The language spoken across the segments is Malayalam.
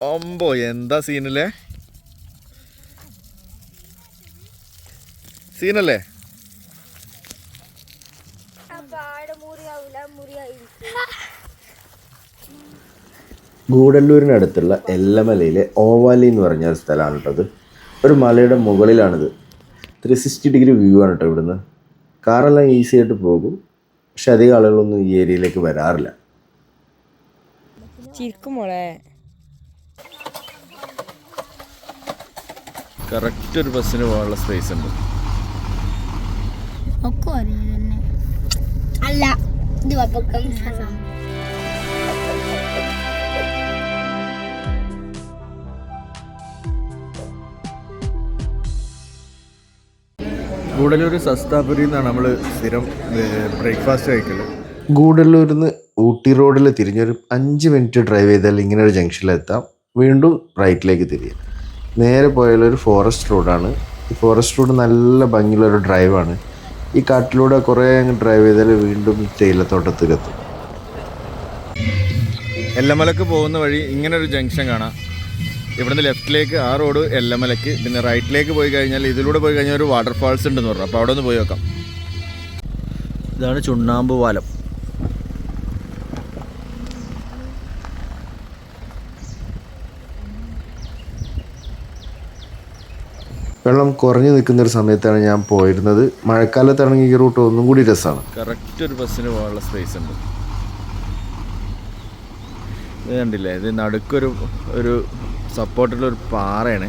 ഒമ്പോ എന്താ സീനല്ലേ സീനല്ലേ? ഗൂഡല്ലൂരിനടുത്തുള്ള എല്ലമലയിലെ ഓവാലി എന്ന് പറഞ്ഞ ഒരു സ്ഥലമാണ് കേട്ടത്. ഒരു മലയുടെ മുകളിലാണിത്. 360 വ്യൂ ആണ് കേട്ടോ ഇവിടുന്ന്. കാറെല്ലാം ഈസി ആയിട്ട് പോകും. പക്ഷെ അധികം ആളുകളൊന്നും ഈ ഏരിയയിലേക്ക് വരാറില്ല. കറക്റ്റ് ഒരു ബസ്സിന് പോകാനുള്ള സ്പേസ് ഉണ്ട്. അല്ല ഗൂഡല്ലൂർ സസ്താപുരി എന്നാണ് നമ്മൾ സ്ഥിരം ബ്രേക്ക്ഫാസ്റ്റ് കഴിക്കല്. ഗൂഡല്ലൂരിൽ നിന്ന് ഊട്ടി റോഡിൽ തിരിഞ്ഞൊരു 5 മിനിറ്റ് ഡ്രൈവ് ചെയ്താൽ ഇങ്ങനെ ഒരു ജംഗ്ഷനിലെത്താം. വീണ്ടും റൈറ്റിലേക്ക് തിരിയാം. നേരെ പോയാലൊരു ഫോറസ്റ്റ് റോഡാണ്. ഈ ഫോറസ്റ്റ് റോഡ് നല്ല ഭംഗിയുള്ളൊരു ഡ്രൈവാണ്. ഈ കാട്ടിലൂടെ കുറേ അങ്ങ് ഡ്രൈവ് ചെയ്താൽ വീണ്ടും തേയിലത്തോട്ടത്തിലെത്തും. എല്ലമലക്ക് പോകുന്ന വഴി ഇങ്ങനെ ഒരു ജംഗ്ഷൻ കാണാം. ഇവിടുന്ന് ലെഫ്റ്റിലേക്ക് ആ റോഡ് എല്ലമലക്ക്, പിന്നെ റൈറ്റിലേക്ക് പോയി കഴിഞ്ഞാൽ ഇതിലൂടെ പോയി കഴിഞ്ഞാൽ ഒരു വാട്ടർഫാൾസ് ഉണ്ടെന്ന് പറഞ്ഞു. അപ്പോൾ അവിടെ ഒന്ന് പോയി നോക്കാം. ഇതാണ് ചുണ്ണാമ്പ് പാലം. വെള്ളം കുറഞ്ഞു നിൽക്കുന്ന ഒരു സമയത്താണ് ഞാൻ പോയിരുന്നത്. മഴക്കാലത്താണെങ്കിൽ ഈ റൂട്ട് ഒന്നും കൂടി രസമാണ്. കറക്റ്റ് ഒരു ബസ്സിന് പോകാനുള്ള സ്പേസ് ഉണ്ട്. ഇത് കണ്ടില്ലേ, ഇത് നടുക്കൊരു ഒരു സപ്പോർട്ടുള്ളൊരു പാറയാണ്.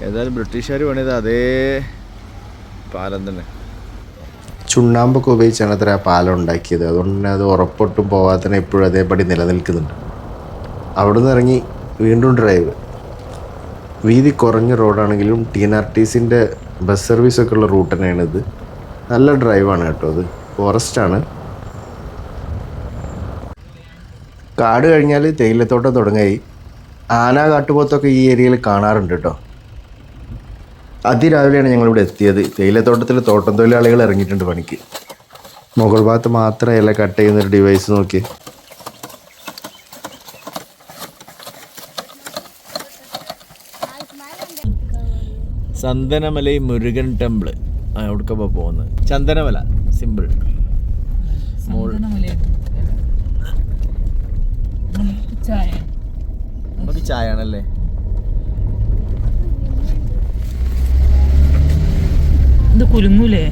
ഏതായാലും ബ്രിട്ടീഷുകാർ പണിയത് അതേ പാലം തന്നെ. ചുണ്ണാമ്പൊക്കെ ഉപയോഗിച്ചാണ് അത്ര ആ പാലം ഉണ്ടാക്കിയത്. അതുകൊണ്ട് തന്നെ അത് ഉറപ്പൊട്ടും പോകാതെ ഇപ്പോഴും അതേപടി നിലനിൽക്കുന്നുണ്ട്. അവിടെ നിന്ന് ഇറങ്ങി വീണ്ടും ഡ്രൈവ്. വീതി കുറഞ്ഞ റോഡാണെങ്കിലും TNRTCൻ്റെ ബസ് സർവീസൊക്കെ ഉള്ള റൂട്ട് തന്നെയാണിത്. നല്ല ഡ്രൈവാണ് കേട്ടോ. അത് ഫോറസ്റ്റാണ്. കാട് കഴിഞ്ഞാൽ തേയിലത്തോട്ടം തുടങ്ങായി. ആന കാട്ടുപോത്തൊക്കെ ഈ ഏരിയയിൽ കാണാറുണ്ട് കേട്ടോ. അതിരാവിലെയാണ് ഞങ്ങളിവിടെ എത്തിയത്. തേയിലത്തോട്ടത്തിൽ തോട്ടം തൊഴിലാളികൾ ഇറങ്ങിയിട്ടുണ്ട് പണിക്ക്. മുകൾ ഭാഗത്ത് മാത്രം ഇല കട്ട് ചെയ്യുന്നൊരു ഡിവൈസ് നോക്കി. ചന്ദനമല മുരുകൻ ടെമ്പിള് എവിടേക്കപ്പോൾ പോകുന്നത്? ചന്ദനമല സിമ്പിൾ. നമുക്ക് ചായ ആണല്ലേ. ഇത് കുലുങ്ങൂലേ?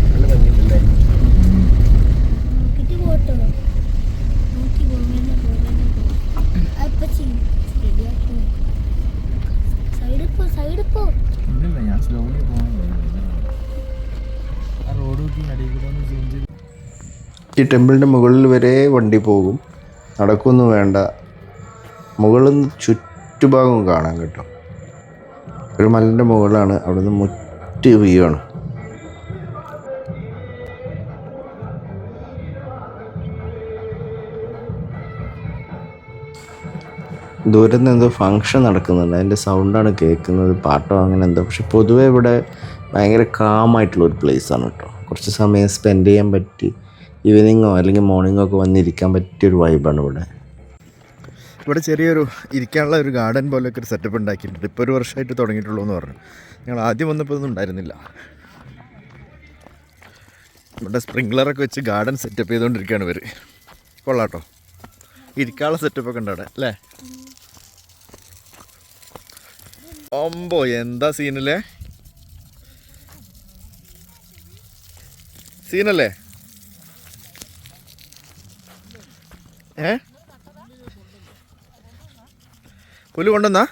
നല്ല ഭംഗിയുണ്ടല്ലേ. ഞാൻ സ്ലോലി ഈ ടെമ്പിളിൻ്റെ മുകളിൽ വരെ വണ്ടി പോകും. നടക്കൊന്നും വേണ്ട. മുകളിൽ നിന്ന് ചുറ്റുഭാഗവും കാണാൻ കേട്ടോ. ഒരു മലൻ്റെ മുകളിലാണ്. അവിടെ നിന്ന് മുറ്റ് വ്യൂ ആണ്. ദൂരത്ത് നിന്ന് എന്തോ ഫങ്ഷൻ നടക്കുന്നുണ്ട്. അതിൻ്റെ സൗണ്ടാണ് കേൾക്കുന്നത്. പാട്ടോ അങ്ങനെ എന്തോ. പക്ഷെ പൊതുവേ ഇവിടെ ഭയങ്കര കാമായിട്ടുള്ളൊരു പ്ലേസാണ് കേട്ടോ. കുറച്ച് സമയം സ്പെൻഡ് ചെയ്യാൻ പറ്റി. ഈവനിങ്ങോ അല്ലെങ്കിൽ മോർണിംഗോ ഒക്കെ വന്നിരിക്കാൻ പറ്റിയൊരു വൈബാണ് ഇവിടെ. ഇവിടെ ചെറിയൊരു ഇരിക്കാനുള്ള ഒരു ഗാർഡൻ പോലെയൊക്കെ ഒരു സെറ്റപ്പ് ഉണ്ടാക്കിയിട്ടുണ്ട്. ഇപ്പോൾ ഒരു വർഷമായിട്ട് തുടങ്ങിയിട്ടുള്ളൂ എന്ന് പറഞ്ഞു. ഞങ്ങൾ ആദ്യം വന്നപ്പോൾ ഒന്നും ഉണ്ടായിരുന്നില്ല. ഇവിടെ സ്പ്രിങ്ക്ലറൊക്കെ വെച്ച് ഗാർഡൻ സെറ്റപ്പ് ചെയ്തുകൊണ്ടിരിക്കുകയാണ് ഇവർ. കൊള്ളാട്ടോ. ഇരിക്കാനുള്ള സെറ്റപ്പൊക്കെ ഉണ്ട് അവിടെ അല്ലേ. ഒമ്പോ എന്താ സീനല്ലേ സീനല്ലേ? പുല്ല് കൊണ്ടുവന്നാ?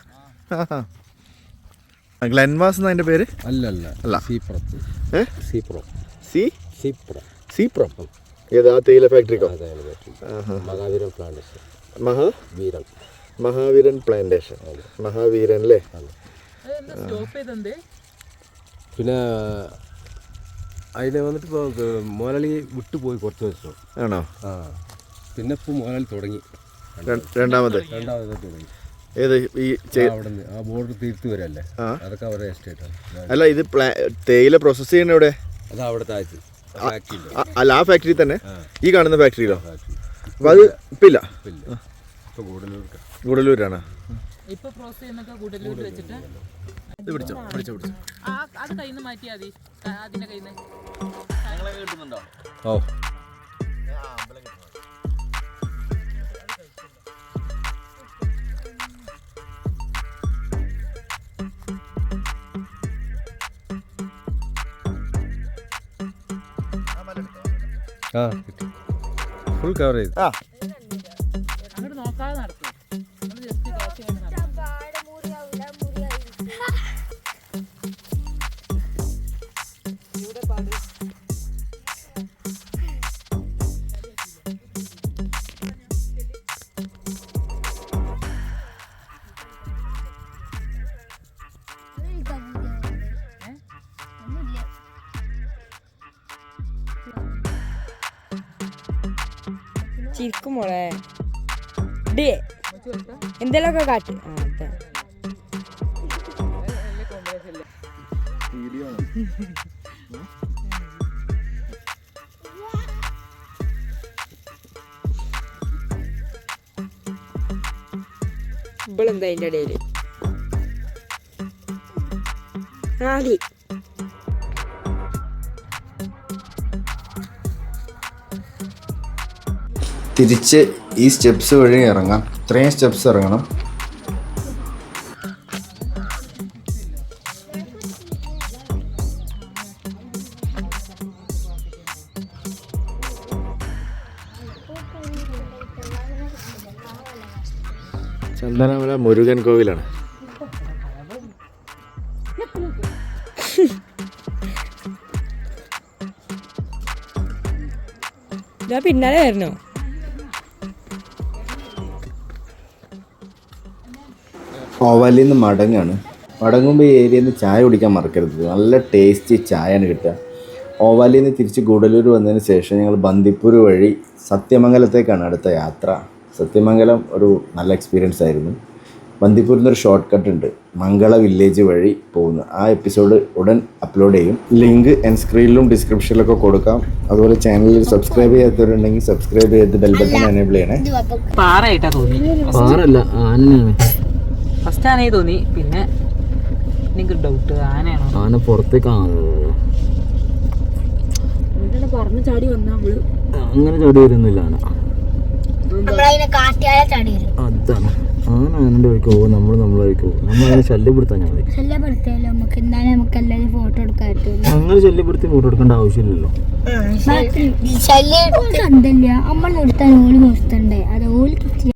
ഗ്ലെൻവാസ് എന്നാ അതിൻ്റെ പേര്? അല്ല സീപ്രോ. ഏതാ തേയില ഫാക്ടറിക്കോ? മഹാവീരൻ പ്ലാന്റേഷൻ. മഹാവീരൻ അല്ലേ? പിന്നെ അതിനെ വന്നിട്ട് ഇപ്പോൾ മുതലാളി വിട്ടുപോയി കുറച്ച് ദിവസം. ആണോ? ആ, പിന്നെ ഇപ്പോൾ മുതലാളി തുടങ്ങി രണ്ടാമത് തുടങ്ങി. ഏത് ഈ അവിടെ നിന്ന് ആ ബോർഡർ തീർത്ത് വരല്ലേ, അതൊക്കെ അവരുടെ എസ്റ്റേറ്റാണ്. അല്ല, ഇത് തേയില പ്രോസസ് ചെയ്യണ എവിടെ? അത് അവിടെ താഴ്ത്തി അല്ല, ആ ഫാക്ടറി തന്നെ. ഈ കാണുന്ന ഫാക്ടറിയിലോ? അപ്പോൾ അത് ഇപ്പം ഇല്ല. ഇപ്പോൾ ഗൂഡല്ലൂരാണ്. ഇപ്പൊ പ്രോസസ് ചെയ്യുന്നൊക്കെ കൂട്ടലിൽ വെച്ചിട്ട് ഇത് പിടിച്ചോ. അത് കയ്യിൽ നിന്ന് മാറ്റിയാൽ മതി. അതിന്റെ കയ്യിൽ നിന്ന് കിട്ടുന്നുണ്ടോ? ഓ ആ കിട്ടി. ഫുൾ കവർ ചെയ്തു. അങ്ങോട്ട് നോക്കാതെ നടക്കും. ജസ്റ്റ് ക്രോസ് ചെയ്യാൻ നടക്കും. ചിരിക്കും മോളെ ഡേ എന്തെങ്കിലുമൊക്കെ കാട്ട്. അതെ ഇവളെന്താ അതിൻ്റെ ഇടയിൽ ആദി തിരിച്ച് ഈ സ്റ്റെപ്സ് വഴി ഇറങ്ങാം. ഇത്രയും സ്റ്റെപ്സ് ഇറങ്ങണം. ചന്ദനമല മുരുകൻ കോവിലാണ്. പിന്നാലെ വരണോ? ഓവാലിൽ നിന്ന് മടങ്ങാണ്. മടങ്ങുമ്പോൾ ഈ ഏരിയയിൽ നിന്ന് ചായ കുടിക്കാൻ മറക്കരുത്. നല്ല ടേസ്റ്റി ചായയാണ് കിട്ടുക. ഓവാലിൽ നിന്ന് തിരിച്ച് ഗൂഡല്ലൂർ വന്നതിന് ശേഷം ഞങ്ങൾ ബന്ദിപ്പൂർ വഴി സത്യമംഗലത്തേക്കാണ് അടുത്ത യാത്ര. സത്യമംഗലം ഒരു നല്ല എക്സ്പീരിയൻസ് ആയിരുന്നു. ബന്ദിപ്പൂരിൽ നിന്നൊരു ഷോർട്ട് കട്ട് ഉണ്ട്, മംഗള വില്ലേജ് വഴി പോകുന്നു. ആ എപ്പിസോഡ് ഉടൻ അപ്ലോഡ് ചെയ്യും. ലിങ്ക് എൻ സ്ക്രീനിലും ഡിസ്ക്രിപ്ഷനിലൊക്കെ കൊടുക്കാം. അതുപോലെ ചാനലിൽ സബ്സ്ക്രൈബ് ചെയ്യാത്തവരുണ്ടെങ്കിൽ സബ്സ്ക്രൈബ് ചെയ്ത് ബെൽ ബട്ടൺ എനേബിൾ ചെയ്യണേ. പാറയായിട്ടാ തോന്നി. പാറല്ല, ആനയാണ്. ഫസ്റ്റ് ആനയെ തോന്നി. പിന്നെ എനിക്ക് ഡൗട്ട് ആനയാണോ? ആന പുറത്തേക്കാണ്. പറന്ന് ചാടി വന്നാ നമ്മള് അങ്ങനെ ചാടി വരുന്നില്ല ആന. അതാണ് ആന ആനൻ്റെ വഴിക്ക് പോകും, നമ്മൾ നമ്മളെ വഴിക്ക് പോകും. നമ്മളതിനെ ശല്യപ്പെടുത്താൻ ഞാൻ മതി. ശല്യപ്പെടുത്തിയാലോ നമുക്ക് എന്നാലും നമുക്ക് എല്ലാവരും ഫോട്ടോ എടുക്കാമായിരുന്നു. അങ്ങനെ ശല്യപ്പെടുത്തി ഫോട്ടോ എടുക്കേണ്ട ആവശ്യമില്ലല്ലോ. ശല്യം കണ്ടില്ല അമ്മ നിർത്താൻ ഓല് നിർത്തണ്ടേ അത് ഓല്